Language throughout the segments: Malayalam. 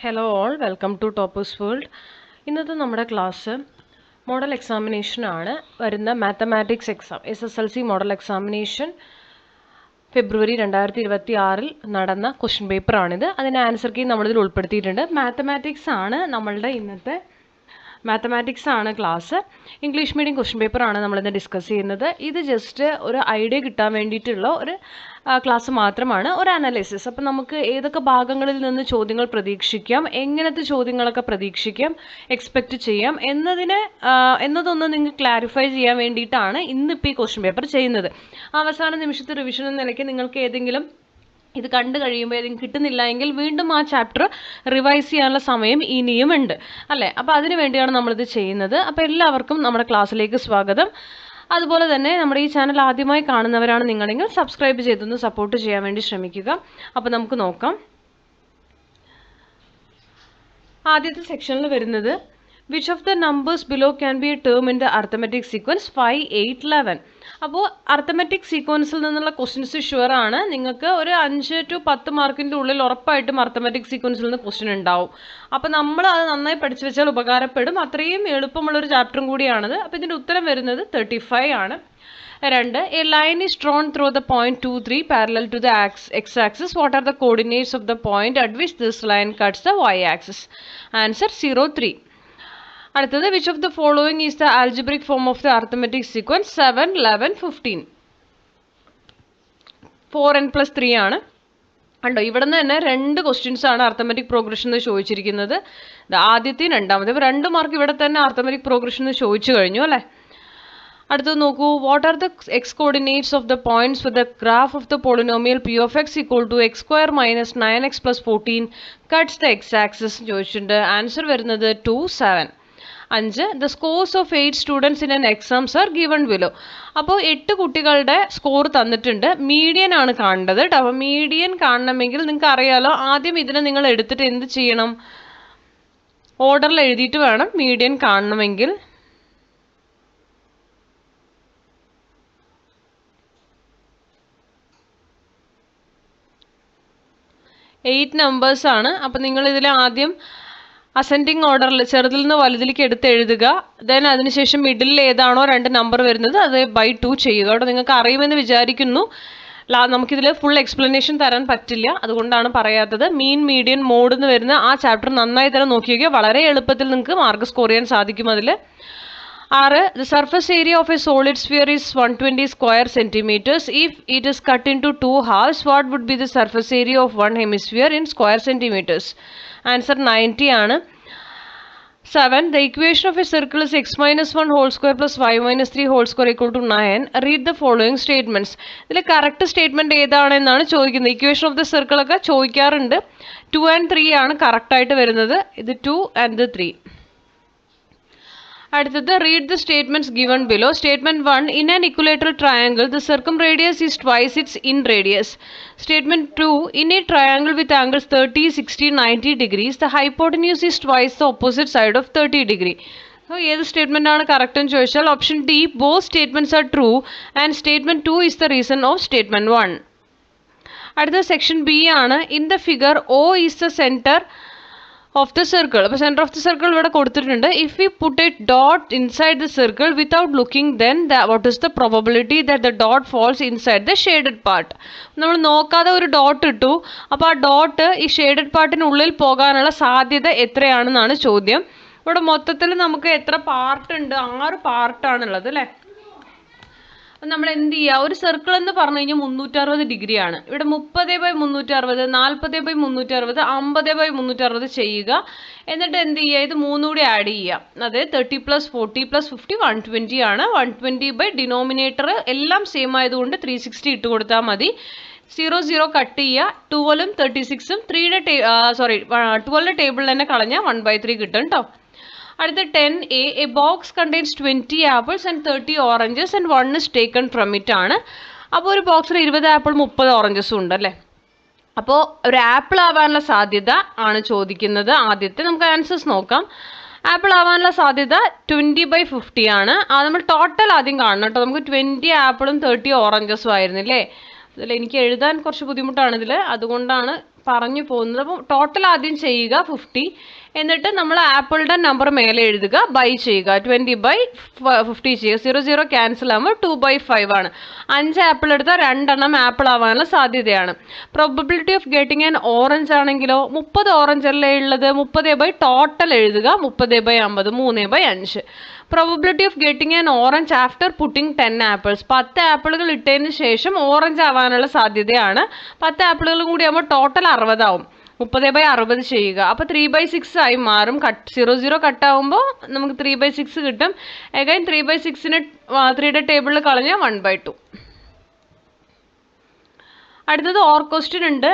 Hello all, welcome to Toppers World. ഇന്നത്തെ നമ്മുടെ ക്ലാസ് മോഡൽ എക്സാമിനേഷൻ ആണ്. വരുന്ന mathematics exam SSLC model examination February 2026 നടന്ന ക്വസ്റ്റ്യൻ പേപ്പറാണിത്. അതിൻ്റെ ആൻസർ കീ നമ്മളിതിൽ ഉൾപ്പെടുത്തിയിട്ടുണ്ട്. മാത്തമാറ്റിക്സ് ആണ് നമ്മളുടെ ഇന്നത്തെ മാത്തമാറ്റിക്സ് ആണ് ക്ലാസ്. ഇംഗ്ലീഷ് മീഡിയം ക്വസ്റ്റ്യൻ പേപ്പറാണ് നമ്മളിന്ന് ഡിസ്കസ് ചെയ്യുന്നത്. ഇത് ജസ്റ്റ് ഒരു ഐഡിയ കിട്ടാൻ വേണ്ടിയിട്ടുള്ള ഒരു ക്ലാസ് മാത്രമാണ്, ഒരു അനാലിസിസ്. അപ്പം നമുക്ക് ഏതൊക്കെ ഭാഗങ്ങളിൽ നിന്ന് ചോദ്യങ്ങൾ പ്രതീക്ഷിക്കാം, എങ്ങനത്തെ ചോദ്യങ്ങളൊക്കെ പ്രതീക്ഷിക്കാം, എക്സ്പെക്റ്റ് ചെയ്യാം എന്നതൊന്ന് നിങ്ങൾക്ക് ക്ലാരിഫൈ ചെയ്യാൻ വേണ്ടിയിട്ടാണ് ഇന്നിപ്പോൾ ഈ ക്വസ്റ്റ്യൻ പേപ്പർ ചെയ്യുന്നത്. അവസാന നിമിഷത്തെ റിവിഷൻ എന്ന നിലയ്ക്ക് നിങ്ങൾക്ക് ഏതെങ്കിലും ഇത് കണ്ടു കഴിയുമ്പോൾ ഏതെങ്കിലും കിട്ടുന്നില്ല എങ്കിൽ വീണ്ടും ആ ചാപ്റ്റർ റിവൈസ് ചെയ്യാനുള്ള സമയം ഇനിയും ഉണ്ട് അല്ലേ. അപ്പോൾ അതിന് വേണ്ടിയാണ് നമ്മളിത് ചെയ്യുന്നത്. അപ്പോൾ എല്ലാവർക്കും നമ്മുടെ ക്ലാസ്സിലേക്ക് സ്വാഗതം. അതുപോലെ തന്നെ നമ്മുടെ ഈ ചാനൽ ആദ്യമായി കാണുന്നവരാണ് നിങ്ങളെങ്കിൽ സബ്സ്ക്രൈബ് ചെയ്തൊന്ന് സപ്പോർട്ട് ചെയ്യാൻ വേണ്ടി ശ്രമിക്കുക. അപ്പോൾ നമുക്ക് നോക്കാം. ആദ്യത്തെ സെക്ഷനിൽ വരുന്നത് which of the numbers below can be A term in the arithmetic sequence 5, 8, 11. അപ്പോൾ അർത്തമെറ്റിക് സീക്വൻസിൽ നിന്നുള്ള ക്വസ്റ്റ്യൻസ് ഷുവർ ആണ്. നിങ്ങൾക്ക് ഒരു 5 to 10 മാർക്കിൻ്റെ ഉള്ളിൽ ഉറപ്പായിട്ടും അർത്തമെറ്റിക് സീക്വൻസിൽ നിന്ന് ക്വസ്റ്റ്യൻ ഉണ്ടാവും. അപ്പോൾ നമ്മൾ അത് നന്നായി പഠിച്ചു വെച്ചാൽ ഉപകാരപ്പെടും. അത്രയും എളുപ്പമുള്ളൊരു ചാപ്റ്ററും കൂടിയാണത്. അപ്പോൾ ഇതിൻ്റെ ഉത്തരം വരുന്നത് 35 ആണ്. 2. A line is drawn through the point 2, 3 parallel to the x-axis. What are the coordinates of the point at which this line cuts the y-axis? Answer 0, 3. അടുത്തത് which of the following is the algebraic form of the arithmetic sequence 7, 11, 15? 4n+3 ആണ്. കണ്ടോ, ഇവിടെ നിന്ന് തന്നെ 2 ക്വസ്റ്റ്യൻസ് ആണ് അർത്തമെറ്റിക് പ്രോഗ്രഷൻ എന്ന് ചോദിച്ചിരിക്കുന്നത്. ആദ്യത്തെയും രണ്ടാമത്തെ 2 മാർക്ക് ഇവിടെ തന്നെ അർത്തമെറ്റിക് പ്രോഗ്രഷൻ എന്ന് ചോദിച്ചു കഴിഞ്ഞു അല്ലേ. അടുത്തത് നോക്കൂ, what are the X coordinates of the points with the graph of the polynomial p of x equal to x² minus 9x plus 14 cuts the x-axis ചോദിച്ചിട്ടുണ്ട്. ആൻസർ വരുന്നത് 2, 7. 5. The scores of 8 students in an exams are given below. അപ്പോൾ 8 കുട്ടികളുടെ സ്കോർ തന്നിട്ടുണ്ട്. മീഡിയൻ ആണ് കാണേണ്ടത്. അപ്പോൾ മീഡിയൻ കാണണമെങ്കിൽ നിങ്ങൾക്ക് അറിയാലോ, ആദ്യം ഇതിനെ നിങ്ങൾ എടുത്തിട്ട് എന്ത് ചെയ്യണം, ഓർഡറിൽ എഴുതിയിട്ട് വേണം മീഡിയൻ കാണണമെങ്കിൽ. എയ്റ്റ് നമ്പേഴ്സ് ആണ്. അപ്പം നിങ്ങൾ ഇതിൽ ആദ്യം അസെൻഡിങ് ഓർഡറിൽ ചെറുതിൽ നിന്ന് വലുതിലേക്ക് എടുത്ത് എഴുതുക. ദെൻ അതിനുശേഷം മിഡിലിൽ ഏതാണോ 2 നമ്പർ വരുന്നത് അത് by 2 ചെയ്യുക. അവിടെ നിങ്ങൾക്ക് അറിയുമെന്ന് വിചാരിക്കുന്നു. നമുക്കിതിൽ ഫുൾ എക്സ്പ്ലനേഷൻ തരാൻ പറ്റില്ല, അതുകൊണ്ടാണ് പറയാത്തത്. മീൻ, മീഡിയൻ, മോഡ് എന്ന് വരുന്ന ആ ചാപ്റ്റർ നന്നായി തന്നെ നോക്കി വയ്ക്കുക. വളരെ എളുപ്പത്തിൽ നിങ്ങൾക്ക് മാർക്ക് സ്കോർ ചെയ്യാൻ സാധിക്കും അതിൽ. 6. The surface area of a solid sphere is 120 square centimeters. If it is cut into 2 halves, what would be the surface area of one hemisphere in square centimeters? Answer 90 ആണ്. 7. The equation of a circle is x minus 1 whole square plus y minus 3 whole square equal to 9. Read the following statements. ഇതിൽ കറക്റ്റ് സ്റ്റേറ്റ്മെന്റ് ഏതാണെന്നാണ് ചോദിക്കുന്നത്. ഇക്വേഷൻ ഓഫ് ദ സർക്കിൾ ഒക്കെ ചോദിക്കാറുണ്ട്. 2 and 3 ആണ് കറക്റ്റായിട്ട് വരുന്നത്. ഇത് 2 and 3. അടുത്തത് read the statements given below. Statement 1. In an equilateral triangle, the circumradius is twice its in radius. Statement 2. In a triangle with angles 30, 60, 90 degrees, the hypotenuse is twice the opposite side of 30 degree. So, ഏത് സ്റ്റേറ്റ്മെന്റ് ആണ് കറക്റ്റ് എന്ന് ചോദിച്ചാൽ option D, both statements are true and statement 2 is the reason of statement 1. അടുത്ത സെക്ഷൻ ബി ആണ്. In the figure, O is the center of the circle. അപ്പോൾ സെൻറ്റർ ഓഫ് ദി സർക്കിൾ ഇവിടെ കൊടുത്തിട്ടുണ്ട്. If we put a dot inside the circle without looking, then what is the probability that the dot falls inside the shaded part. നമ്മൾ നോക്കാതെ ഒരു ഡോട്ട് ഇട്ടു, അപ്പോൾ ആ ഡോട്ട് ഈ ഷെയ്ഡഡ് പാർട്ടിനുള്ളിൽ പോകാനുള്ള സാധ്യത എത്രയാണെന്നാണ് ചോദ്യം. ഇവിടെ മൊത്തത്തിൽ നമുക്ക് എത്ര പാർട്ട് ഉണ്ട്? 6 പാർട്ടാണുള്ളത് അല്ലേ. നമ്മൾ എന്ത് ചെയ്യുക, ഒരു സർക്കിൾ എന്ന് പറഞ്ഞു കഴിഞ്ഞാൽ 360 ഡിഗ്രി ആണ്. ഇവിടെ 30/360, 40/360, 50/360 ചെയ്യുക. എന്നിട്ട് എന്ത് ചെയ്യുക, ഇത് 3 കൂടി ആഡ് ചെയ്യുക. അതായത് 30 + 40 + 50 120 ആണ്. 120 ഡിനോമിനേറ്റർ എല്ലാം സെയിം ആയതുകൊണ്ട് 360 ഇട്ട് കൊടുത്താൽ മതി. 0, 0 കട്ട് ചെയ്യുക. 12ഉം 36ഉം 12ന്റെ ടേബിളിൽ തന്നെ കളഞ്ഞാൽ 1/3 കിട്ടും കേട്ടോ. അടുത്ത 10A, a box contains 20 apples and 30 oranges and 1 is taken from it ആണ്. അപ്പോൾ ഒരു ബോക്സിൽ 20 ആപ്പിൾ 30 ഓറഞ്ചസും ഉണ്ട് അല്ലേ. അപ്പോൾ ഒരു ആപ്പിൾ ആവാനുള്ള സാധ്യത ആണ് ചോദിക്കുന്നത്. ആദ്യത്തെ നമുക്ക് ആൻസേഴ്സ് നോക്കാം. ആപ്പിൾ ആവാനുള്ള സാധ്യത 20/50 ആണ്. നമ്മൾ ടോട്ടൽ ആദ്യം കാണണം കേട്ടോ. നമുക്ക് 20 ആപ്പിളും 30 ഓറഞ്ചസും ആയിരുന്നില്ലേ. ഇതിൽ എനിക്ക് എഴുതാൻ കുറച്ച് ബുദ്ധിമുട്ടാണ് ഇതിൽ, അതുകൊണ്ടാണ് പറഞ്ഞു പോകുന്നത്. അപ്പോൾ ടോട്ടൽ ആദ്യം ചെയ്യുക 50, എന്നിട്ട് നമ്മൾ ആപ്പിളുടെ നമ്പർ മേലെ എഴുതുക, ബൈ ചെയ്യുക, 20/50 ചെയ്യുക. 00 ക്യാൻസൽ ആകുമ്പോൾ 2/5 ആണ്. 5 ആപ്പിൾ എടുത്താൽ 2 എണ്ണം ആപ്പിൾ ആവാനുള്ള സാധ്യതയാണ്. Probability of getting an orange ആണെങ്കിലോ 30 ഓറഞ്ച് അല്ലേ ഉള്ളത്, 30 ടോട്ടൽ എഴുതുക, 30/50, 3/5. Probability of getting an orange after putting 10 apples, 10 ആപ്പിളുകൾ ഇട്ടതിന് ശേഷം ഓറഞ്ച് ആവാനുള്ള സാധ്യതയാണ്. 10 ആപ്പിളുകളും കൂടി ആകുമ്പോൾ ടോട്ടൽ 60 ആവും. 30/60 ചെയ്യുക. അപ്പോൾ 3/6 ആയി മാറും. 00 കട്ടാവുമ്പോൾ നമുക്ക് 3/6 കിട്ടും. അഗൈൻ 3/6ന് 3യുടെ ടേബിളിൽ കളഞ്ഞാൽ 1/2. അടുത്തത് ഓർ ക്വസ്റ്റ്യൻ ഉണ്ട്.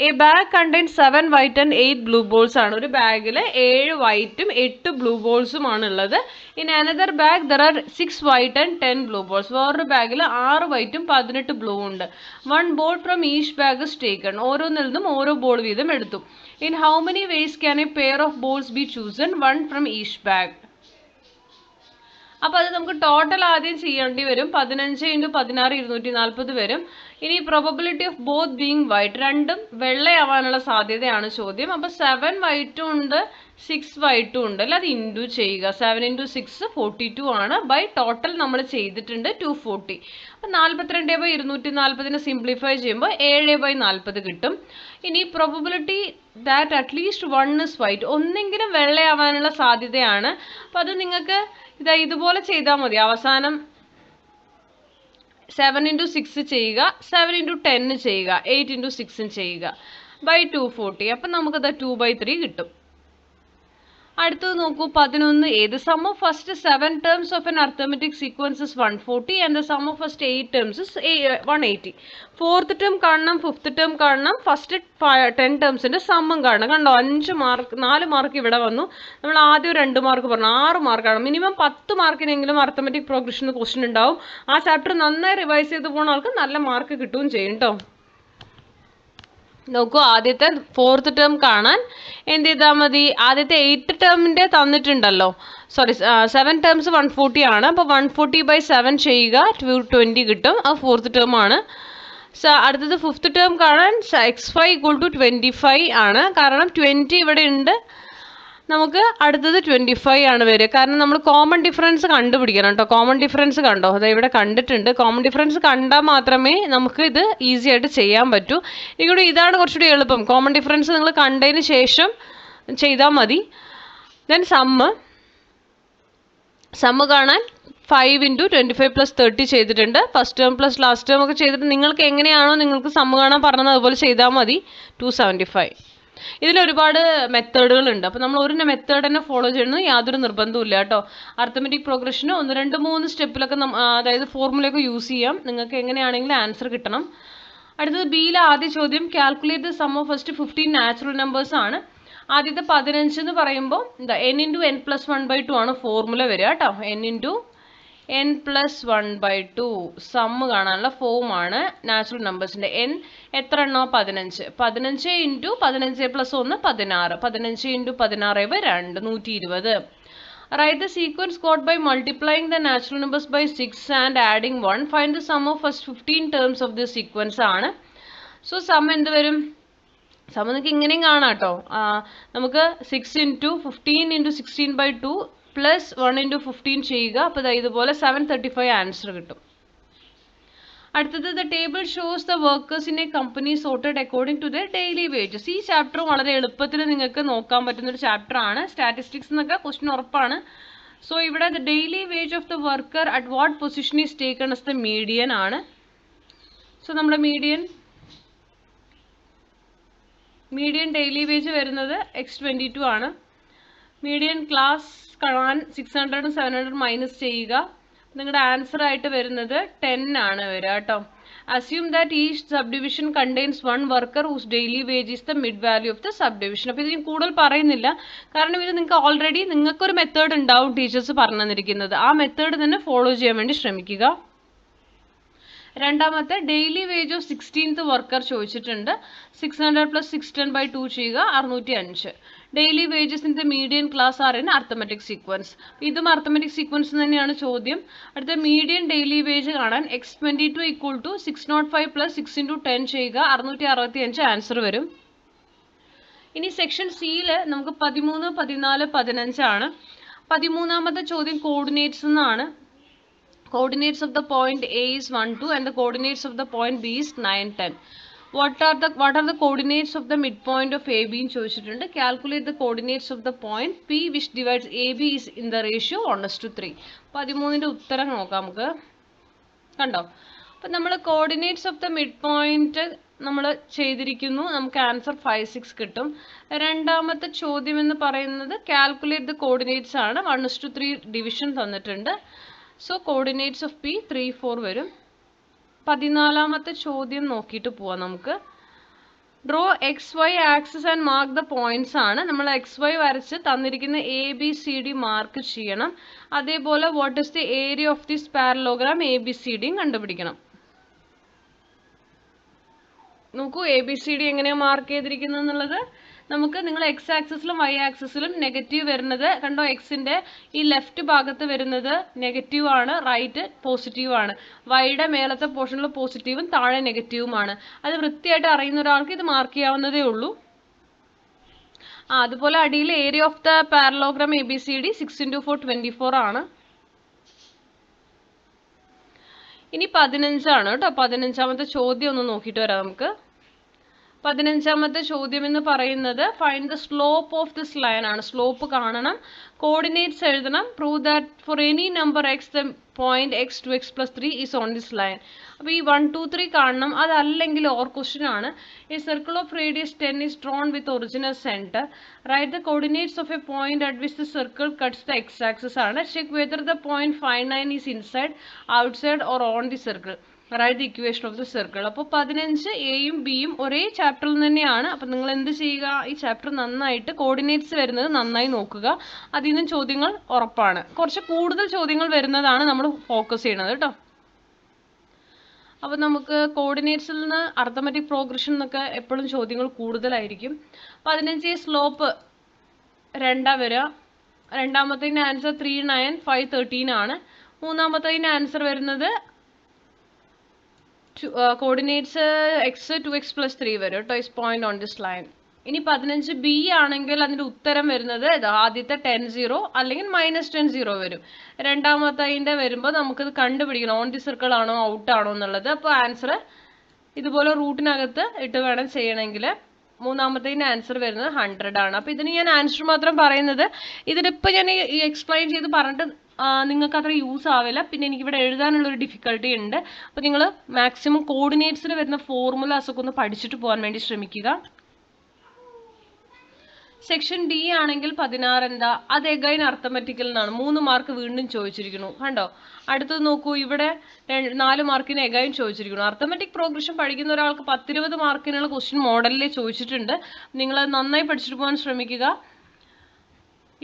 A bag contains 7 white and 8 blue balls ആണ്. ഒരു ബാഗിൽ 7 വൈറ്റും 8 ബ്ലൂ ബോൾസും ആണ് ഉള്ളത്. In another bag there are 6 white and 10 blue balls. വേറൊരു ബാഗിൽ 6 വൈറ്റും 18 ബ്ലൂ ഉണ്ട്. 1 ball from each bag is taken. ഓരോന്നിൽ നിന്നും ഓരോ ബോൾ വീതം എടുത്തു. In how many ways can a pair of balls be chosen? 1 from each bag. അപ്പോൾ അത് നമുക്ക് ടോട്ടൽ ആദ്യം ചെയ്യേണ്ടി വരും. 15 × 16 240 വരും. ഇനി probability of both being white, രണ്ടും വെള്ളയാവാനുള്ള സാധ്യതയാണ് ചോദ്യം. അപ്പോൾ 7 വൈറ്റും ഉണ്ട് 6 വൈറ്റും ഉണ്ട് അല്ലേ, അത് ഇൻറ്റു ചെയ്യുക. 7 × 6 42 ആണ്. ബൈ ടോട്ടൽ നമ്മൾ ചെയ്തിട്ടുണ്ട് 240. അപ്പോൾ 42/240 സിംപ്ലിഫൈ ചെയ്യുമ്പോൾ 7/40 കിട്ടും. ഇനി probability that at least 1 is white, ഒന്നെങ്കിലും വെള്ളയാവാനുള്ള സാധ്യതയാണ്. അപ്പോൾ അത് നിങ്ങൾക്ക് ഇതുപോലെ ചെയ്താൽ മതി. അവസാനം 7 × 6 ചെയ്യുക, 7 × 10 ചെയ്യുക, 8 × 6 ചെയ്യുക, ബൈ 240. അപ്പം നമുക്കത് 2/3 കിട്ടും. അടുത്തത് നോക്കൂ 11. ഏത് sum of first 7 terms of an arithmetic sequence is 140 and the sum of first 8 terms is 180. Fourth term കാണണം, ഫിഫ്ത്ത് ടേം കാണണം, ഫസ്റ്റ് 10 ടേംസിന്റെ സമ്മും കാണണം. കണ്ടോ 5 മാർക്ക് 4 മാർക്ക് ഇവിടെ വന്നു. നമ്മൾ ആദ്യം 2 മാർക്ക് പറഞ്ഞു, 6 മാർക്കാണ്. മിനിമം 10 മാർക്കിനെങ്കിലും അർത്തമെറ്റിക് പ്രോഗ്രഷൻ ക്വസ്റ്റ്യൻ ഉണ്ടാവും. ആ ചാപ്റ്റർ നന്നായി റിവൈസ് ചെയ്ത് പോകുന്ന ആൾക്ക് നല്ല മാർക്ക് കിട്ടുകയും ചെയ്യും കേട്ടോ. നോക്കൂ, ആദ്യത്തെ 4th ടേം കാണാൻ എന്ത് ചെയ്താൽ മതി, ആദ്യത്തെ 8 ടേമിൻ്റെ തന്നിട്ടുണ്ടല്ലോ, സോറി 7 ടേംസ് 140 ആണ്. അപ്പോൾ 140/7 ചെയ്യുക, 220 കിട്ടും. ആ 4th ടേം ആണ്. അടുത്തത് 5th ടേം കാണാൻ x5 = 25 ആണ്. കാരണം 20 ഇവിടെ ഉണ്ട്, നമുക്ക് അടുത്തത് 25 ആണ് വരിക. കാരണം നമ്മൾ കോമൺ ഡിഫറൻസ് കണ്ടുപിടിക്കണം കേട്ടോ. കോമൺ ഡിഫറൻസ് കണ്ടോ, അതായത് ഇവിടെ കണ്ടിട്ടുണ്ട്. കോമൺ ഡിഫറൻസ് കണ്ടാൽ മാത്രമേ നമുക്ക് ഇത് ഈസി ആയിട്ട് ചെയ്യാൻ പറ്റൂ. ഇവിടെ ഇതാണ് കുറച്ചുകൂടി എളുപ്പം. കോമൺ ഡിഫറൻസ് നിങ്ങൾ കണ്ടതിന് ശേഷം ചെയ്താൽ മതി. ദെൻ സമ്മ് കാണാൻ 5 × 25 + 30 ചെയ്തിട്ടുണ്ട്. First term plus last term ഒക്കെ ചെയ്തിട്ട് നിങ്ങൾക്ക് എങ്ങനെയാണോ നിങ്ങൾക്ക് സമ്മ് കാണാൻ പറഞ്ഞത് അതുപോലെ ചെയ്താൽ മതി. 275. ഇതിൽ ഒരുപാട് മെത്തേഡുകളുണ്ട്. അപ്പോൾ നമ്മൾ ഒരു മെത്തേഡ് തന്നെ ഫോളോ ചെയ്യുന്നത് യാതൊരു നിർബന്ധമില്ല കേട്ടോ. അർത്തമെറ്റിക് പ്രോഗ്രഷന് 1, 2, 3 സ്റ്റെപ്പിലൊക്കെ അതായത് ഫോർമുലയൊക്കെ യൂസ് ചെയ്യാം. നിങ്ങൾക്ക് എങ്ങനെയാണെങ്കിലും ആൻസർ കിട്ടണം. അടുത്തത് ബിയിലെ ആദ്യ ചോദ്യം, calculate the sum of first 15 natural numbers ആണ്. ആദ്യത്തെ 15 എന്ന് പറയുമ്പോൾ എന്താ n × n+1/2 ആണ് ഫോർമുല വരിക കേട്ടോ. n × n+1/2 സമ്മ് കാണാനുള്ള ഫോമാണ് നാച്ചുറൽ നമ്പേഴ്സിൻ്റെ. n എത്ര എണ്ണോ 15. 15 × 15 + 1 16. 15 × 16/2 120. Write the sequence got by multiplying the natural numbers by 6 and adding 1. Find the sum of first 15 terms of this sequence ആണ്. സോ സം എന്ത് വരും, സം നിങ്ങൾക്ക് ഇങ്ങനെയും കാണാം കേട്ടോ. നമുക്ക് 6 × 15 × 16/2 + 1 × 15 ചെയ്യുക. അപ്പോൾ ഇതുപോലെ 735 ആൻസർ കിട്ടും. അടുത്തത് the table shows the workers in a company sorted according to the daily wages. ഈ ചാപ്റ്റർ വളരെ എളുപ്പത്തിൽ നിങ്ങൾക്ക് നോക്കാൻ പറ്റുന്ന ഒരു ചാപ്റ്റർ ആണ്. സ്റ്റാറ്റിസ്റ്റിക്സ് എന്നൊക്കെ ക്വസ്റ്റ്യൻ ഉറപ്പാണ്. സോ ഇവിടെ the daily wage of the worker at what position is taken as the median ആണ്. സോ നമ്മുടെ മീഡിയൻ ഡെയിലി വേജ് വരുന്നത് x22 ആണ്. മീഡിയൻ ക്ലാസ് കാണാൻ 600 ഉം 700 മൈനസ് ചെയ്യുക. നിങ്ങളുടെ ആൻസർ ആയിട്ട് വരുന്നത് 10 ആണ് വരിക കേട്ടോ. Assume that each subdivision contains 1 worker whose daily wage is the mid value of the subdivision. അപ്പോൾ ഇത് ഞാൻ കൂടുതൽ പറയുന്നില്ല, കാരണം ഇത് നിങ്ങൾക്ക് ഓൾറെഡി നിങ്ങൾക്കൊരു മെത്തേഡ് ഉണ്ടാവും ടീച്ചേഴ്സ് പറഞ്ഞു തന്നിരിക്കുന്നത്. ആ മെത്തേഡ് തന്നെ ഫോളോ ചെയ്യാൻ വേണ്ടി ശ്രമിക്കുക. രണ്ടാമത്തെ daily wage of 16th worker ചോദിച്ചിട്ടുണ്ട്. 600 + 610/2 ചെയ്യുക, 605. Daily wages in the median class are in arithmetic sequence. ഇതും അർത്തമെറ്റിക് സീക്വൻസ് തന്നെയാണ് ചോദ്യം. അടുത്ത മീഡിയൻ ഡെയിലി വേജ് കാണാൻ x22 = 605 + 6 × 10 ചെയ്യുക, 665 ആൻസർ വരും. ഇനി സെക്ഷൻ സിയിൽ നമുക്ക് 13, 14, 15 ആണ്. 13ാമത്തെ ചോദ്യം കോർഡിനേറ്റ്സ് എന്നാണ്. Coordinates of the point A is 1, 2 and the coordinates of the point B is 9, 10. What are the coordinates of the midpoint of AB എന്ന് ചോദിച്ചിട്ടുണ്ട്. Calculate the coordinates of the point P which divides AB is in the ratio 1:3. 13ന്റെ ഉത്തരം നോക്കാം നമുക്ക്. കണ്ടോ? അപ്പം നമ്മൾ coordinates of the mid point നമ്മൾ ചെയ്തിരിക്കുന്നു. നമുക്ക് ആൻസർ 5, 6 കിട്ടും. രണ്ടാമത്തെ ചോദ്യം എന്ന് പറയുന്നത് കാൽക്കുലേറ്റ് ദ കോർഡിനേറ്റ്സ് ആണ്. 1:3 ഡിവിഷൻ തന്നിട്ടുണ്ട്. സോ കോർഡിനേറ്റ്സ് ഓഫ് പി 3, 4 വരും. 14ാമത്തെ ചോദ്യം നോക്കിയിട്ട് പോവാം നമുക്ക്. Draw XY axis and mark the points ആണ്. നമ്മൾ XY വരച്ച് തന്നിരിക്കുന്ന ABCD മാർക്ക് ചെയ്യണം. അതേപോലെ what is the area of this parallelogram ABCDയും കണ്ടുപിടിക്കണം. നോക്കൂ ABCD എങ്ങനെയാണ് മാർക്ക് ചെയ്തിരിക്കുന്നത് എന്നുള്ളത്. നമുക്ക് നിങ്ങൾ X ആക്സിസിലും Y ആക്സിസിലും നെഗറ്റീവ് വരുന്നത് കണ്ടോ. എക്സിന്റെ ഈ ലെഫ്റ്റ് ഭാഗത്ത് വരുന്നത് നെഗറ്റീവ് ആണ്, റൈറ്റ് പോസിറ്റീവ് ആണ്. വൈയുടെ മേലത്തെ പോർഷനിൽ പോസിറ്റീവും താഴെ നെഗറ്റീവുമാണ്. അത് വൃത്തിയായിട്ട് അറിയുന്ന ഒരാൾക്ക് ഇത് മാർക്ക് ചെയ്യാവുന്നതേ ഉള്ളൂ. അതുപോലെ അടിയിൽ area of the parallelogram ABCD 6 × 4 24 ആണ്. ഇനി 15 ആണ് കേട്ടോ. 15ാമത്തെ ചോദ്യം ഒന്ന് നോക്കിയിട്ട് വരാം നമുക്ക്. 15ാമത്തെ ചോദ്യം എന്ന് പറയുന്നത് find the slope of this line ആണ്. സ്ലോപ്പ് കാണണം, കോർഡിനേറ്റ്സ് എഴുതണം. Prove that for any number X the point x 2x + 3 is on this line. അപ്പോൾ ഈ 1, 2, 3 കാണണം. അതല്ലെങ്കിൽ ഓർ ക്വസ്റ്റ്യൻ ആണ്. A circle of radius 10 is drawn with original centre. Write the coordinates of a point at which the circle cuts the x axis ആണ്. Check whether the point 5, 9 is inside, outside or on the circle. Write the equation of the circle. അപ്പോൾ 15 എയും ബിയും ഒരേ ചാപ്റ്ററിൽ തന്നെയാണ്. അപ്പം നിങ്ങൾ എന്ത് ചെയ്യുക, ഈ ചാപ്റ്റർ നന്നായിട്ട് കോർഡിനേറ്റ്സ് വരുന്നത് നന്നായി നോക്കുക. അതിൽ നിന്നും ചോദ്യങ്ങൾ ഉറപ്പാണ്. കുറച്ച് കൂടുതൽ ചോദ്യങ്ങൾ വരുന്നതാണ് നമ്മൾ ഫോക്കസ് ചെയ്യണത് കേട്ടോ. അപ്പോൾ നമുക്ക് കോർഡിനേറ്റ്സിൽ നിന്ന് അർത്തമെറ്റിക് പ്രോഗ്രഷൻ എന്നൊക്കെ എപ്പോഴും ചോദ്യങ്ങൾ കൂടുതലായിരിക്കും. 15 സ്ലോപ്പ് 2 വരിക. രണ്ടാമത്തതിൻ്റെ ആൻസർ 3, 9, 5, 13 ആണ്. മൂന്നാമത്തതിൻ്റെ ആൻസർ വരുന്നത് കോർഡിനേറ്റ്സ് x 2x + 3 വരും കേട്ടോ. Is point on this line. ഇനി 15 ബി ആണെങ്കിൽ അതിൻ്റെ ഉത്തരം വരുന്നത് ആദ്യത്തെ 10, 0 അല്ലെങ്കിൽ -10, 0 വരും. രണ്ടാമത്തതിൻ്റെ വരുമ്പോൾ നമുക്കത് കണ്ടുപിടിക്കണം ഓൺ ദി സർക്കിൾ ആണോ ഔട്ട് ആണോ എന്നുള്ളത്. അപ്പോൾ ആൻസർ ഇതുപോലെ റൂട്ടിനകത്ത് ഇട്ട് വേണം ചെയ്യണമെങ്കിൽ. മൂന്നാമത്തതിൻ്റെ ആൻസർ വരുന്നത് 100 ആണ്. അപ്പോൾ ഇതിന് ഞാൻ ആൻസർ മാത്രം പറയുന്നത്. ഇതിനിപ്പോൾ ഞാൻ ഈ എക്സ്പ്ലെയിൻ ചെയ്ത് പറഞ്ഞിട്ട് നിങ്ങൾക്ക് അത്ര യൂസ് ആവില്ല. പിന്നെ എനിക്കിവിടെ എഴുതാനുള്ളൊരു ഡിഫിക്കൽട്ടി ഉണ്ട്. അപ്പോൾ നിങ്ങൾ മാക്സിമം കോർഡിനേറ്റ്സിൽ വരുന്ന ഫോർമുലാസ് ഒക്കെ ഒന്ന് പഠിച്ചിട്ട് പോകാൻ വേണ്ടി ശ്രമിക്കുക. സെക്ഷൻ ഡി ആണെങ്കിൽ 16 എന്താ, അത് എഗൈൻ അർത്തമെറ്റിക്കൽ എന്നാണ്. 3 മാർക്ക് വീണ്ടും ചോദിച്ചിരിക്കുന്നു. കണ്ടോ, അടുത്തത് നോക്കൂ. ഇവിടെ 4 മാർക്കിന് എഗൈൻ ചോദിച്ചിരിക്കുന്നു. അർത്തമെറ്റിക് പ്രോഗ്രഷൻ പഠിക്കുന്ന ഒരാൾക്ക് 10-20 മാർക്കിനുള്ള ക്വസ്റ്റ്യൻ മോഡലിൽ ചോദിച്ചിട്ടുണ്ട്. നിങ്ങൾ നന്നായി പഠിച്ചിട്ട് പോകാൻ ശ്രമിക്കുക.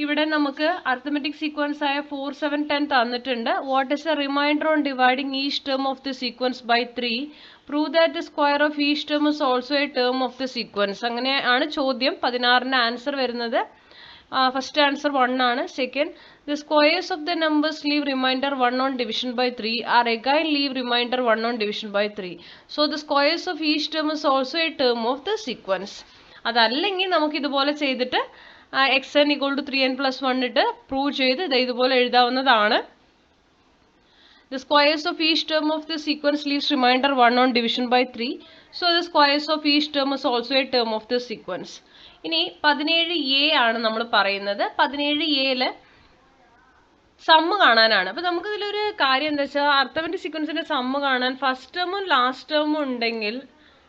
ഇവിടെ നമുക്ക് അർത്തമെറ്റിക് സീക്വൻസ് ആയ 4, 7, 10 തന്നിട്ടുണ്ട്. What is a remainder on dividing each term of the sequence by 3? Prove that the square of each term is also a term of the sequence. അങ്ങനെയാണ് ചോദ്യം. 16ന്റെ ആൻസർ വരുന്നത് ഫസ്റ്റ് ആൻസർ 1 ആണ്. Second, the squares of the numbers leave remainder 1 on division by 3 are again leave remainder 1 on division by 3. So the squares of each term is also a term of the sequence. അതല്ലെങ്കിൽ നമുക്ക് ഇതുപോലെ ചെയ്തിട്ട് xn = 3n + 1 ഇട്ട് പ്രൂവ് ചെയ്ത് ഇതുപോലെ എഴുതാവുന്നതാണ്. The squares of each term of the sequence leaves remainder 1 on division by 3. So the squares of each term is also a term of the sequence. ഇനി 17A ആണ് നമ്മൾ പറയുന്നത്. 17Aയിൽ സമ്മ് കാണാനാണ്. അപ്പോൾ നമുക്ക് ഇതിലൊരു കാര്യം എന്താ വെച്ചാൽ അർത്തമെറ്റിക് സീക്വൻസിന്റെ സമ്മ് കാണാൻ ഫസ്റ്റ് ടേമും ലാസ്റ്റ് ടേമും ഉണ്ടെങ്കിൽ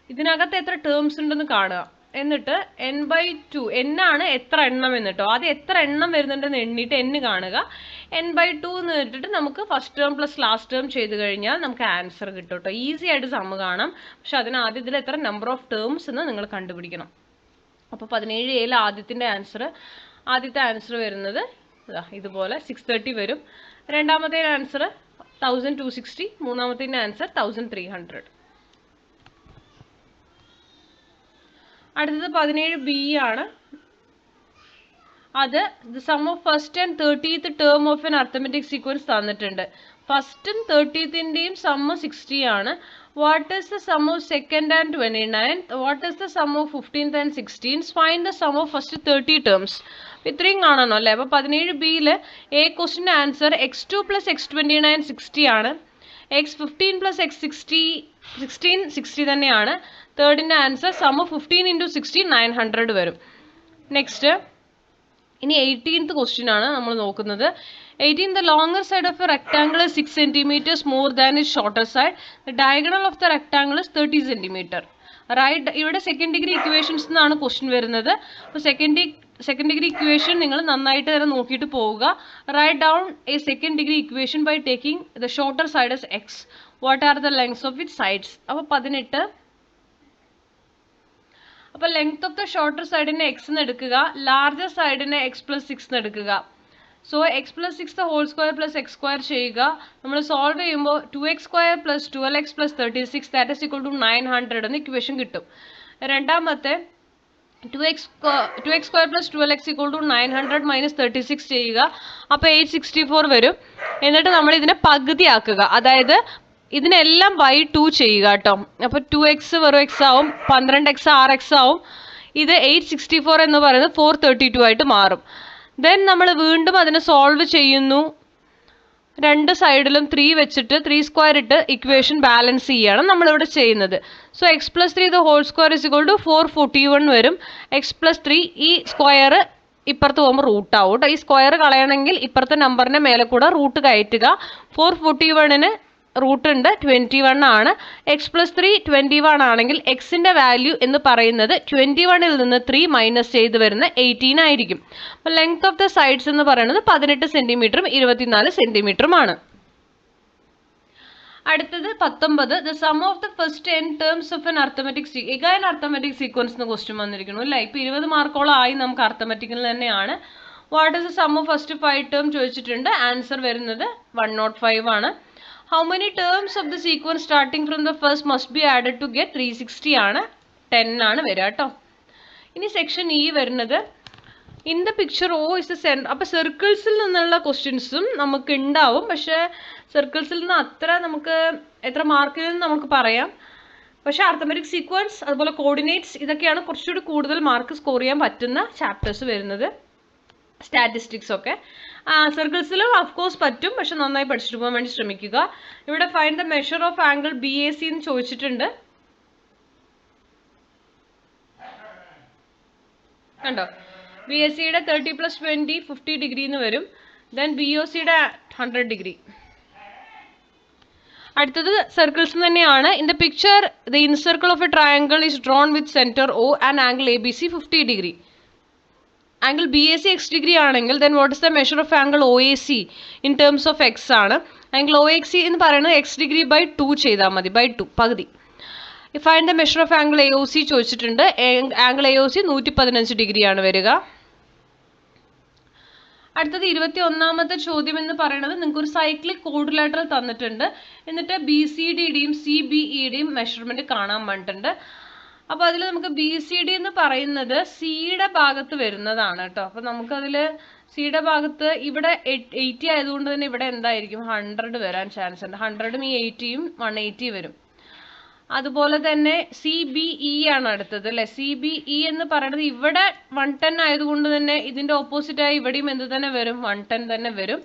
ഇതിനകത്ത് എത്ര ടേംസ് ഉണ്ടെന്ന് കാണുക. എന്നിട്ട് n/2 n ആണ് എത്ര എണ്ണം എന്നിട്ടോ അത് എത്ര എണ്ണം വരുന്നുണ്ടെന്ന് എണ്ണിയിട്ട് n കാണുക. n/2 എന്ന് ഇട്ടിട്ട് നമുക്ക് first term plus last term ചെയ്ത് കഴിഞ്ഞാൽ നമുക്ക് ആൻസർ കിട്ടും കേട്ടോ. ഈസി ആയിട്ട് സമ്മ് കാണാം. പക്ഷെ അതിന് ആദ്യം ഇതിൽ എത്ര നമ്പർ ഓഫ് ടേംസ് എന്ന് നിങ്ങൾ കണ്ടുപിടിക്കണം. അപ്പോൾ 17Aയിൽ ആദ്യത്തെ ആൻസർ വരുന്നത് ഇതുപോലെ 630 വരും. രണ്ടാമത്തെ ആൻസർ 1260. മൂന്നാമത്തെ ആൻസർ 1300. അടുത്തത് 17B ആണ്. അത് the sum of first and 30th term of an arithmetic sequence തന്നിട്ടുണ്ട്. ഫസ്റ്റും 30ത്തിൻ്റെയും സമ്മ് 60 ആണ്. What is the sum of 2nd and 29th? What is the sum of 15th and 16th? Find the sum of first 30 terms. ഇത്രയും കാണണോ അല്ലേ? അപ്പോൾ 17B-യിൽ A ക്വസ്റ്റിൻ്റെ ആൻസർ x2 + x29 60 ആണ്. x15 + x60 16 60 തന്നെയാണ്. തേർഡിൻ്റെ ആൻസർ സം ഓഫ് 15 × 60 900 വരും. നെക്സ്റ്റ് ഇനി 18th ക്വസ്റ്റ്യൻ ആണ് നമ്മൾ നോക്കുന്നത്. 18, the longer side of a rectangle is 6 centimeters more than its shorter side. The diagonal of the rectangle is 30 centimeter. Right, ഇവിടെ സെക്കൻഡ് ഡിഗ്രി ഇക്വേഷൻസ് എന്നാണ് ക്വസ്റ്റ്യൻ വരുന്നത്. അപ്പോൾ സെക്കൻഡ് ഡിഗ്രി ഇക്വേഷൻ നിങ്ങൾ നന്നായിട്ട് തന്നെ നോക്കിയിട്ട് പോവുക. Write down a second degree equation by taking the shorter side as x. What are the lengths of it sides? അപ്പോൾ 18. അപ്പോൾ ലെങ്ത് ഓഫ് ദ ഷോർട്ടർ സൈഡിനെ എക്സ് എന്ന് എടുക്കുക, ലാർജർ സൈഡിനെ x+6 എന്ന് എടുക്കുക. So x+6 the whole square plus x square ചെയ്യുക. നമ്മൾ സോൾവ് ചെയ്യുമ്പോൾ 2x square plus 12x plus 36 that is equal to 900 എന്ന് ഇക്വേഷൻ കിട്ടും. രണ്ടാമത്തെ 2x square plus 12x equal to 900 minus 36 ചെയ്യുക. അപ്പോൾ 864 വരും. എന്നിട്ട് നമ്മൾ ഇതിനെ പകുതിയാക്കുക, അതായത് ഇതിനെല്ലാം by 2 ചെയ്യുക കേട്ടോ. അപ്പോൾ 2x വെറും x ആവും, 12x 6x ആവും. ഇത് 864 എന്ന് പറയുന്നത് 432 ആയിട്ട് മാറും. ദെൻ നമ്മൾ വീണ്ടും അതിനെ സോൾവ് ചെയ്യുന്നു. രണ്ട് സൈഡിലും 3 വെച്ചിട്ട് 3 സ്ക്വയർ ഇട്ട് ഇക്വേഷൻ ബാലൻസ് ചെയ്യാണ് നമ്മളിവിടെ ചെയ്യുന്നത്. So x+3 the whole square is equal to 441 വരും. x+3 ഈ സ്ക്വയർ ഇപ്പുറത്ത് പോകുമ്പോൾ റൂട്ട് ആവും കേട്ടോ. ഈ സ്ക്വയർ കളയണമെങ്കിൽ ഇപ്പുറത്തെ നമ്പറിൻ്റെ മേലെ കൂടെ റൂട്ട് കയറ്റുക. 441-ന് റൂട്ട് ഉണ്ട് 21 ആണ്. x+3 21 ആണെങ്കിൽ എക്സിൻ്റെ വാല്യൂ എന്ന് പറയുന്നത് 21-ൽ നിന്ന് 3 മൈനസ് ചെയ്ത് വരുന്ന 18 ആയിരിക്കും. അപ്പോൾ ലെങ്ത് ഓഫ് ദ സൈഡ്സ് എന്ന് പറയുന്നത് 18 സെൻറ്റിമീറ്ററും 24 സെൻറ്റിമീറ്ററുമാണ്. അടുത്തത് 19, the sum of the first 10 terms of an arithmetic sequence എന്ന ക്വസ്റ്റ്യൻ വന്നിരിക്കുന്നു അല്ലേ. ഇപ്പോൾ 20 മാർക്കോളം ആയി നമുക്ക് അർത്ഥമെറ്റിക്കിൽ തന്നെയാണ്. What is the sum of first 5 term ചോദിച്ചിട്ടുണ്ട്. ആൻസർ വരുന്നത് 105 ആണ്. How many terms of the sequence starting from the first must be added to get 360 ആണ്? 10 ആണ് വരിക കേട്ടോ. ഇനി സെക്ഷൻ ഇ വരുന്നത് in the picture O is the centre. അപ്പോൾ സർക്കിൾസിൽ നിന്നുള്ള ക്വസ്റ്റ്യൻസും നമുക്ക് ഉണ്ടാവും, പക്ഷേ സർക്കിൾസിൽ നിന്ന് അത്ര നമുക്ക് എത്ര മാർക്കിൽ നിന്ന് നമുക്ക് പറയാം. പക്ഷേ അർത്ഥമെറ്റിക് സീക്വൻസ് അതുപോലെ കോർഡിനേറ്റ്സ് ഇതൊക്കെയാണ് കുറച്ചുകൂടി കൂടുതൽ മാർക്ക് സ്കോർ ചെയ്യാൻ പറ്റുന്ന ചാപ്റ്റേഴ്സ് വരുന്നത്. സ്റ്റാറ്റിസ്റ്റിക്സ് ഒക്കെ സർക്കിൾസിലും ഓഫ്കോഴ്സ് പറ്റും, പക്ഷെ നന്നായി പഠിച്ചിട്ട് പോകാൻ വേണ്ടി ശ്രമിക്കുക. ഇവിടെ find the measure of angle BAC എന്ന് ചോദിച്ചിട്ടുണ്ട്. കണ്ടോ, BACയുടെ 30 + 20 50 ഡിഗ്രി എന്ന് വരും. ദെൻ BOCയുടെ 100 ഡിഗ്രി. അടുത്തത് സർക്കിൾസ് തന്നെയാണ്. In the picture the incircle of a triangle is drawn with centre O and angle ABC 50 degree. Angle BAC x degree ആണെങ്കിൽ then what is the measure of angle OAC in terms of X ആണ്. ആംഗിൾ OXC എന്ന് പറയുന്നത് x ഡിഗ്രി ബൈ 2 ചെയ്താൽ മതി, ബൈ 2 പകുതി. Find the measure of angle AOC ചോദിച്ചിട്ടുണ്ട്. ആംഗിൾ AOC 115 ഡിഗ്രിയാണ് വരിക. അടുത്തത് 21ാമത്തെ ചോദ്യം എന്ന് പറയുന്നത് നിങ്ങൾക്ക് ഒരു സൈക്ലിക് ക്വാഡ്രിലാറ്ററൽ തന്നിട്ടുണ്ട്. എന്നിട്ട് BCDയുടെയും CBEയുടെയും മെഷർമെൻറ്റ് കാണാൻ പറഞ്ഞിട്ടുണ്ട്. അപ്പോൾ അതിൽ നമുക്ക് BCD എന്ന് പറയുന്നത് സിയുടെ ഭാഗത്ത് വരുന്നതാണ് കേട്ടോ. അപ്പോൾ നമുക്കതിൽ സിയുടെ ഭാഗത്ത് ഇവിടെ 80 ആയതുകൊണ്ട് തന്നെ ഇവിടെ എന്തായിരിക്കും 100 വരാൻ ചാൻസ് ഉണ്ട്. 100ഉം ഈ 80യും 180 വരും. അതുപോലെ തന്നെ CBE ആണ് അടുത്തത് അല്ലേ. CBE എന്ന് പറയുന്നത് ഇവിടെ 110 ആയതുകൊണ്ട് തന്നെ ഇതിൻ്റെ ഓപ്പോസിറ്റായി ഇവിടെയും എന്ത് തന്നെ വരും, 110 തന്നെ വരും.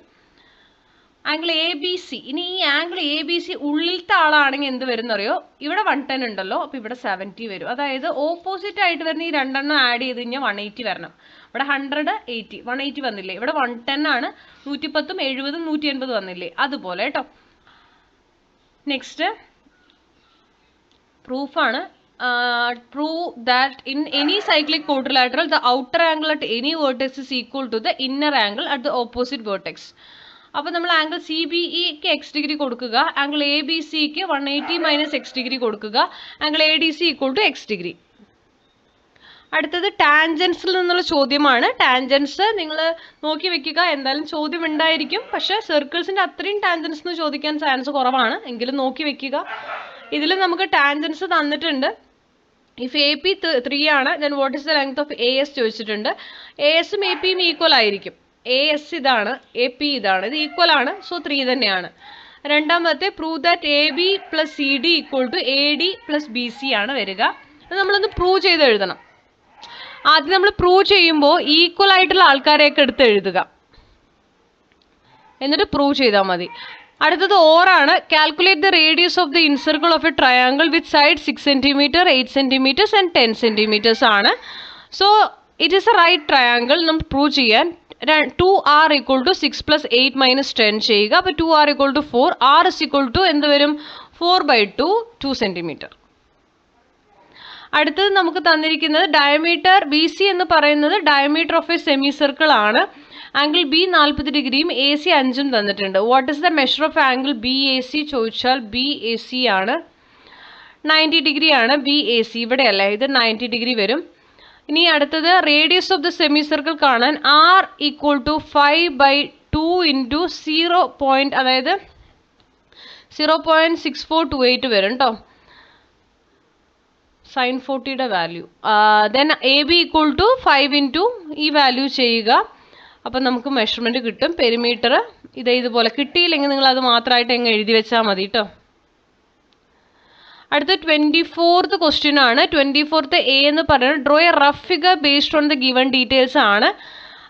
ആംഗിൾ ABC, ഇനി ഈ ആംഗിൾ ABC ഉള്ളിലത്തെ ആളാണെങ്കിൽ എന്ത് വരും എന്നറിയോ, ഇവിടെ 110 ഉണ്ടല്ലോ, അപ്പോൾ ഇവിടെ 70 വരും. അതായത് ഓപ്പോസിറ്റ് ആയിട്ട് വരുന്ന ഈ രണ്ടെണ്ണം ആഡ് ചെയ്ത് കഴിഞ്ഞാൽ 180 വരണം. ഇവിടെ 100 80 180 വന്നില്ലേ, ഇവിടെ 110 ആണ്. 110ഉം 70ഉം 180 വന്നില്ലേ, അതുപോലെ കേട്ടോ. Next പ്രൂഫാണ്. Prove that in any cyclic quadrilateral the outer angle at any vertex is equal to the inner angle at the opposite vertex. അപ്പോൾ നമ്മൾ ആംഗിൾ CBEക്ക് x ഡിഗ്രി കൊടുക്കുക, ആംഗിൾ ABCക്ക് 180 മൈനസ് x ഡിഗ്രി കൊടുക്കുക, angle ADC equal to x degree. അടുത്തത് ടാൻജൻസിൽ നിന്നുള്ള ചോദ്യമാണ്. ടാൻജൻസ് നിങ്ങൾ നോക്കി വെക്കുക, എന്തായാലും ചോദ്യം ഉണ്ടായിരിക്കും. പക്ഷേ സർക്കിൾസിൻ്റെ അത്രയും ടാൻജൻസ് എന്ന് ചോദിക്കാൻ ചാൻസ് കുറവാണ്, എങ്കിലും നോക്കി വെക്കുക. ഇതിൽ നമുക്ക് ടാൻജൻസ് തന്നിട്ടുണ്ട്. ഇഫ് AP 3 ആണ്, then what is the length of AS ചോദിച്ചിട്ടുണ്ട്. ASും APയും ഈക്വൽ ആയിരിക്കും. AS ഇതാണ്, AP ഇതാണ്, ഇത് ഈക്വൽ ആണ്. സോ 3 തന്നെയാണ്. രണ്ടാമത്തെ prove that AB + CD = AD + BC ആണ് വരിക. അത് നമ്മളൊന്ന് പ്രൂവ് ചെയ്ത് എഴുതണം. ആദ്യം നമ്മൾ പ്രൂവ് ചെയ്യുമ്പോൾ ഈക്വൽ ആയിട്ടുള്ള ആൾക്കാരെയൊക്കെ എടുത്ത് എഴുതുക, എന്നിട്ട് പ്രൂവ് ചെയ്താൽ മതി. അടുത്തത് ഓറാണ്. Calculate the radius of the incircle of a triangle with side 6 cm, 8 cm and 10 cm ആണ്. So it is a right triangle. നമുക്ക് പ്രൂവ് ചെയ്യാൻ 2r = 6 + 8 - 10 ചെയ്യുക. അപ്പോൾ 2r = 4. r = എന്ത് വരും? 4/2, 2 cm. അടുത്തത് നമുക്ക് തന്നിരിക്കുന്നത് ഡയമീറ്റർ BC എന്ന് പറയുന്നത് diameter of A semi circle ആണ്. ആംഗിൾ B 40 ഡിഗ്രിയും AC 5ഉം തന്നിട്ടുണ്ട്. What is the measure of angle BAC ചോദിച്ചാൽ BAC ആണ് 90 ഡിഗ്രി ആണ്. BAC ഇവിടെ അല്ലേ, ഇത് 90 ഡിഗ്രി വരും. ഇനി അടുത്തത് radius of the semi circle കാണാൻ R = 5/2 × 0. അതായത് 0.6428 വരും കേട്ടോ, sin 40യുടെ വാല്യൂ. ദെൻ AB = 5 × ഈ വാല്യൂ ചെയ്യുക. അപ്പം നമുക്ക് മെഷർമെൻറ്റ് കിട്ടും. പെരിമീറ്റർ ഇതുപോലെ കിട്ടിയില്ലെങ്കിൽ നിങ്ങൾ അത് മാത്രമായിട്ട് എങ്ങനെ എഴുതി വെച്ചാൽ മതി കേട്ടോ. അടുത്ത 24th ക്വസ്റ്റ്യൻ ആണ്. 24th A എന്ന് പറയുന്നത് draw A rough figure based on the given details ആണ്.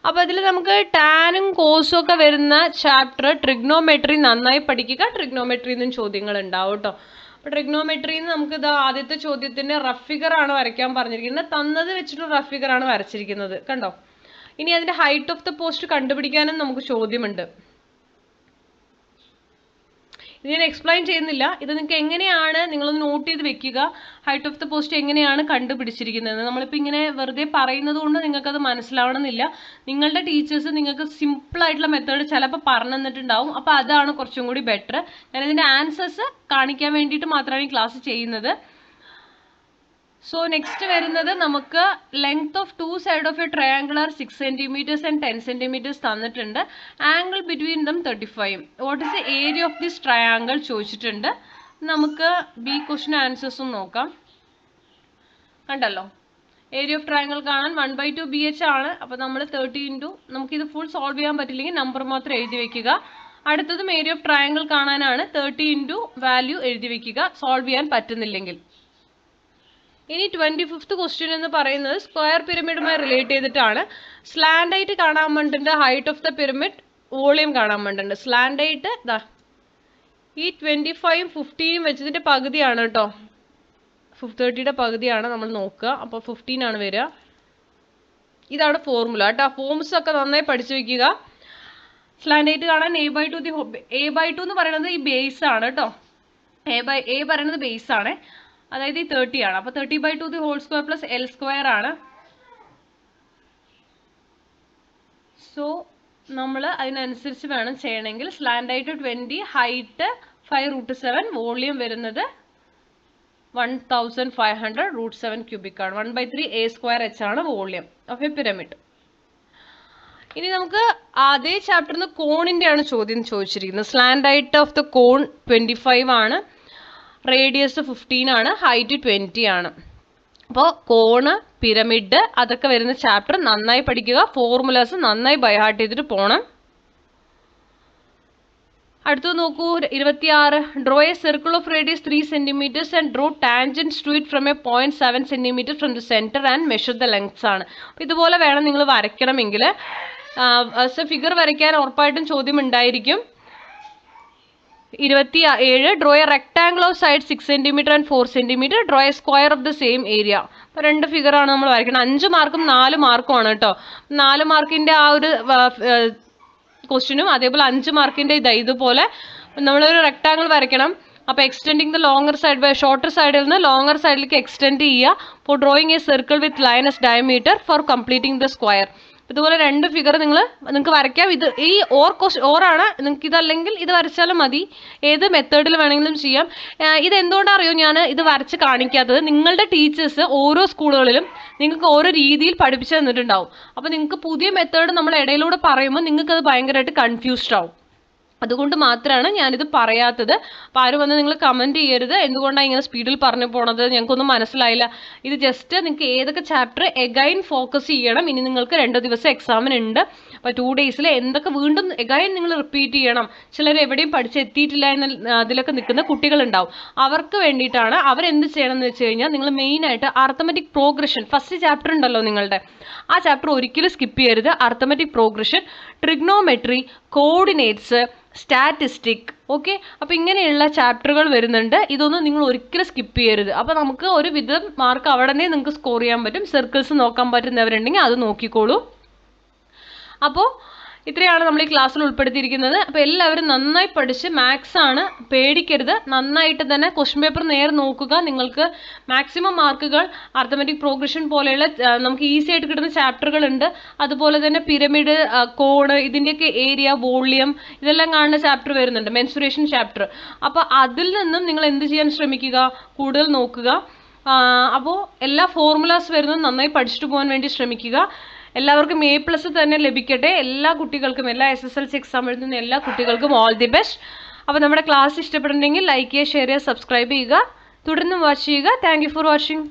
അപ്പോൾ അതിൽ നമുക്ക് ടാനും കോസും ഒക്കെ വരുന്ന ചാപ്റ്റർ ട്രിഗ്നോമെട്രി നന്നായി പഠിക്കുക. ട്രിഗ്നോമെട്രിയിൽ നിന്നും ചോദ്യങ്ങൾ ഉണ്ടാവും കേട്ടോ. അപ്പോൾ ട്രിഗ്നോമെട്രിയിൽ നിന്ന് നമുക്ക് ഇത് ആദ്യത്തെ ചോദ്യത്തിൻ്റെ റഫ് ഫിഗർ ആണ് വരയ്ക്കാൻ പറഞ്ഞിരിക്കുന്നത്. തന്നത് വെച്ചിട്ട് റഫ് ഫിഗർ ആണ് വരച്ചിരിക്കുന്നത് കണ്ടോ. ഇനി അതിൻ്റെ ഹൈറ്റ് ഓഫ് ദ പോസ്റ്റ് കണ്ടുപിടിക്കാനും നമുക്ക് ചോദ്യമുണ്ട്. ഇത് ഞാൻ എക്സ്പ്ലെയിൻ ചെയ്യുന്നില്ല. ഇത് നിങ്ങൾക്ക് എങ്ങനെയാണ്, നിങ്ങളൊന്ന് നോട്ട് ചെയ്ത് വെക്കുക, ഹൈറ്റ് ഓഫ് ദ പോസ്റ്റ് എങ്ങനെയാണ് കണ്ടുപിടിച്ചിരിക്കുന്നത്. നമ്മളിപ്പോൾ ഇങ്ങനെ വെറുതെ പറയുന്നത് കൊണ്ട് നിങ്ങൾക്കത് മനസ്സിലാവണമെന്നില്ല. നിങ്ങളുടെ ടീച്ചേഴ്സ് നിങ്ങൾക്ക് സിമ്പിളായിട്ടുള്ള മെത്തേഡ് ചിലപ്പോൾ പറഞ്ഞു തന്നിട്ടുണ്ടാവും. അപ്പോൾ അതാണ് കുറച്ചും കൂടി ബെറ്റർ. ഞാനിതിൻ്റെ ആൻസേഴ്സ് കാണിക്കാൻ വേണ്ടിയിട്ട് മാത്രമാണ് ഈ ക്ലാസ് ചെയ്യുന്നത്. സോ നെക്സ്റ്റ് വരുന്നത് നമുക്ക് length of 2 sides of a triangle are 6 cm and 10 cm തന്നിട്ടുണ്ട്. Angle between them 35. What is the area of this triangle ചോദിച്ചിട്ടുണ്ട്. നമുക്ക് ബി ക്വസ്റ്റ്യൻ ആൻസേഴ്സും നോക്കാം. കണ്ടല്ലോ, ഏരിയ ഓഫ് ട്രയാങ്കിൾ കാണാൻ 1/2 BH ആണ്. അപ്പോൾ നമ്മൾ 30 × നമുക്കിത് ഫുൾ സോൾവ് ചെയ്യാൻ പറ്റില്ലെങ്കിൽ നമ്പർ മാത്രം എഴുതി വെക്കുക. അടുത്തതും ഏരിയ ഓഫ് ട്രയാങ്കിൾ കാണാനാണ്. 30 × വാല്യൂ എഴുതി വെക്കുക സോൾവ് ചെയ്യാൻ പറ്റുന്നില്ലെങ്കിൽ. ഇനി 25th ക്വസ്റ്റ്യൻ എന്ന് പറയുന്നത് സ്ക്വയർ പിരമിഡുമായി റിലേറ്റ് ചെയ്തിട്ടാണ്. സ്ലാൻഡ് ആയിട്ട് കാണാൻ വേണ്ടിയിട്ട് height of the pyramid, volume കാണാൻ വേണ്ടിയിട്ട്. സ്ലാൻഡ് ആയിട്ട് ഇതാ ഈ 25 15 വെച്ചതിൻ്റെ പകുതിയാണ് കേട്ടോ. 30യുടെ പകുതിയാണ് നമ്മൾ നോക്കുക. അപ്പോൾ 15 ആണ് വരിക. ഇതാണ് ഫോർമുല കേട്ടോ. ഫോംസ് ഒക്കെ നന്നായി പഠിച്ചു വെക്കുക. സ്ലാൻഡ് ആയിട്ട് കാണാൻ A/2 എന്ന് പറയുന്നത് ഈ ബേസ് ആണ് കേട്ടോ. A പറയുന്നത് ബേസ് ആണ്, അതായത് ഈ 30 ആണ്. അപ്പോൾ 30/2 ² L² ആണ്. സോ നമ്മൾ അതിനനുസരിച്ച് വേണം ചെയ്യണമെങ്കിൽ. സ്ലാൻഡ് ആയിട്ട് 20, ഹൈറ്റ് 5√7, വോളിയം വരുന്നത് 1500 √7 ക്യൂബിക് ആണ്. 1/3 A² ആണ് വോളിയം ഓഫ് എ പിരമിഡ്. ഇനി നമുക്ക് അതേ ചാപ്റ്ററിൽ നിന്ന് കോണിൻ്റെ ആണ് ചോദ്യം ചോദിച്ചിരിക്കുന്നത്. സ്ലാൻഡ് ഹൈറ്റ് ഓഫ് ദ കോൺ 25 ആണ്, റേഡിയസ് 15 ആണ്, ഹൈറ്റ് 20 ആണ്. അപ്പോൾ കോണ്, പിരമിഡ് അതൊക്കെ വരുന്ന ചാപ്റ്റർ നന്നായി പഠിക്കുക. ഫോർമുലാസ് നന്നായി ബൈഹാർട്ട് ചെയ്തിട്ട് പോകണം. അടുത്തത് നോക്കൂ 26. Draw a circle of radius 3 cm and draw tangents to it from a 0.7 cm from the centre and measure the lengths ആണ്. അപ്പോൾ ഇതുപോലെ വേണം നിങ്ങൾ വരയ്ക്കണമെങ്കിൽ. ഫിഗർ വരയ്ക്കാൻ ഉറപ്പായിട്ടും ചോദ്യം ഉണ്ടായിരിക്കും. 27. Draw A rectangle of side 6 cm and 4 cm. Draw A square of the same area. അപ്പോൾ 2 ഫിഗറാണ് നമ്മൾ വരയ്ക്കണം. 5 മാർക്കും 4 മാർക്കും ആണ് കേട്ടോ. 4 മാർക്കിൻ്റെ ആ ഒരു ക്വസ്റ്റ്യനും അതേപോലെ 5 മാർക്കിൻ്റെ ഇതുപോലെ നമ്മളൊരു റെക്ടാംഗിൾ വരയ്ക്കണം. അപ്പോൾ extending the longer side by shorter സൈഡിൽ നിന്ന് ലോങ്ങർ സൈഡിലേക്ക് എക്സ്റ്റെൻഡ് ചെയ്യുക. For drawing a circle with line as diameter for completing the square. ഇതുപോലെ 2 ഫിഗർ നിങ്ങൾക്ക് വരയ്ക്കാം. ഇത് ഈ ഓറാണ്. നിങ്ങൾക്ക് ഇതല്ലെങ്കിൽ ഇത് വരച്ചാലും മതി. ഏത് മെത്തേഡിൽ വേണമെങ്കിലും ചെയ്യാം. ഇത് എന്തുകൊണ്ടാണ് അറിയോ ഞാൻ ഇത് വരച്ച് കാണിക്കാത്തത്? നിങ്ങളുടെ ടീച്ചേഴ്സ് ഓരോ സ്കൂളുകളിലും നിങ്ങൾക്ക് ഓരോ രീതിയിൽ പഠിപ്പിച്ചു തന്നിട്ടുണ്ടാവും. അപ്പോൾ നിങ്ങൾക്ക് പുതിയ മെത്തേഡ് നമ്മൾ ഇടയിലൂടെ പറയുമ്പോൾ നിങ്ങൾക്കത് ഭയങ്കരമായിട്ട് കൺഫ്യൂസ്ഡ് ആവും. അതുകൊണ്ട് മാത്രമാണ് ഞാനിത് പറയാത്തത്. അപ്പോൾ ആരും വന്ന് നിങ്ങൾ കമൻറ്റ് ചെയ്യരുത് എന്തുകൊണ്ടാണ് ഇങ്ങനെ സ്പീഡിൽ പറഞ്ഞു പോണത്, ഞങ്ങൾക്കൊന്നും മനസ്സിലായില്ല. ഇത് ജസ്റ്റ് നിങ്ങൾക്ക് ഏതൊക്കെ ചാപ്റ്റർ എഗൈൻ ഫോക്കസ് ചെയ്യണം. ഇനി നിങ്ങൾക്ക് 2 ദിവസം എക്സാമിനുണ്ട്. അപ്പോൾ 2 ഡേയ്സിൽ എന്തൊക്കെ വീണ്ടും എഗൈൻ നിങ്ങൾ റിപ്പീറ്റ് ചെയ്യണം. ചിലർ എവിടെയും പഠിച്ചെത്തിയിട്ടില്ല എന്ന അതിലൊക്കെ നിൽക്കുന്ന കുട്ടികളുണ്ടാവും. അവർക്ക് വേണ്ടിയിട്ടാണ്. അവരെന്ത് ചെയ്യണം എന്ന് വെച്ച് കഴിഞ്ഞാൽ നിങ്ങൾ മെയിനായിട്ട് അർത്തമെറ്റിക് പ്രോഗ്രഷൻ ഫസ്റ്റ് ചാപ്റ്റർ ഉണ്ടല്ലോ നിങ്ങളുടെ, ആ ചാപ്റ്റർ ഒരിക്കലും സ്കിപ്പ് ചെയ്യരുത്. Arithmetic progression, trigonometry, coordinates, statistic. Okay, അപ്പോൾ ഇങ്ങനെയുള്ള ചാപ്റ്ററുകൾ വരുന്നുണ്ട്. ഇതൊന്നും നിങ്ങൾ ഒരിക്കലും സ്കിപ്പ് ചെയ്യരുത്. അപ്പോൾ നമുക്ക് ഒരു വിധം മാർക്ക് അവിടെ തന്നെ നിങ്ങൾക്ക് സ്കോർ ചെയ്യാൻ പറ്റും. സർക്കിൾസ് നോക്കാൻ പറ്റുന്നവരുണ്ടെങ്കിൽ അത് നോക്കിക്കോളൂ. അപ്പോൾ ഇത്രയാണ് നമ്മൾ ഈ ക്ലാസ്സിൽ ഉൾപ്പെടുത്തിയിരിക്കുന്നത്. അപ്പോൾ എല്ലാവരും നന്നായി പഠിച്ച്, മാത്സ് ആണ്, പേടിക്കരുത്. നന്നായിട്ട് തന്നെ ക്വസ്റ്റ്യൻ പേപ്പർ നേരെ നോക്കുക. നിങ്ങൾക്ക് മാക്സിമം മാർക്കുകൾ അർത്തമെറ്റിക് പ്രോഗ്രഷൻ പോലെയുള്ള നമുക്ക് ഈസി ആയിട്ട് കിട്ടുന്ന ചാപ്റ്ററുകൾ ഉണ്ട്. അതുപോലെ തന്നെ പിരമിഡ്, കോണ്, ഇതിൻ്റെയൊക്കെ ഏരിയ, വോളിയം, ഇതെല്ലാം കാണുന്ന ചാപ്റ്റർ വരുന്നുണ്ട്, മെൻസുറേഷൻ ചാപ്റ്റർ. അപ്പോൾ അതിൽ നിന്നും നിങ്ങൾ എന്ത് ചെയ്യാൻ ശ്രമിക്കുക, കൂടുതൽ നോക്കുക. അപ്പോൾ എല്ലാ ഫോർമുലാസ് വരുന്നതും നന്നായി പഠിച്ചിട്ട് പോകാൻ വേണ്ടി ശ്രമിക്കുക. എല്ലാവർക്കും A+ തന്നെ ലഭിക്കട്ടെ. എല്ലാ കുട്ടികൾക്കും, എല്ലാ SSLC എക്സാം എഴുതുന്ന എല്ലാ കുട്ടികൾക്കും ഓൾ ദി ബെസ്റ്റ്. അപ്പോൾ നമ്മുടെ ക്ലാസ് ഇഷ്ടപ്പെടുന്നുണ്ടെങ്കിൽ ലൈക്ക് ചെയ്യുക, ഷെയർ ചെയ്യുക, സബ്സ്ക്രൈബ് ചെയ്യുക, തുടർന്നും വാച്ച് ചെയ്യുക. Thank you for watching.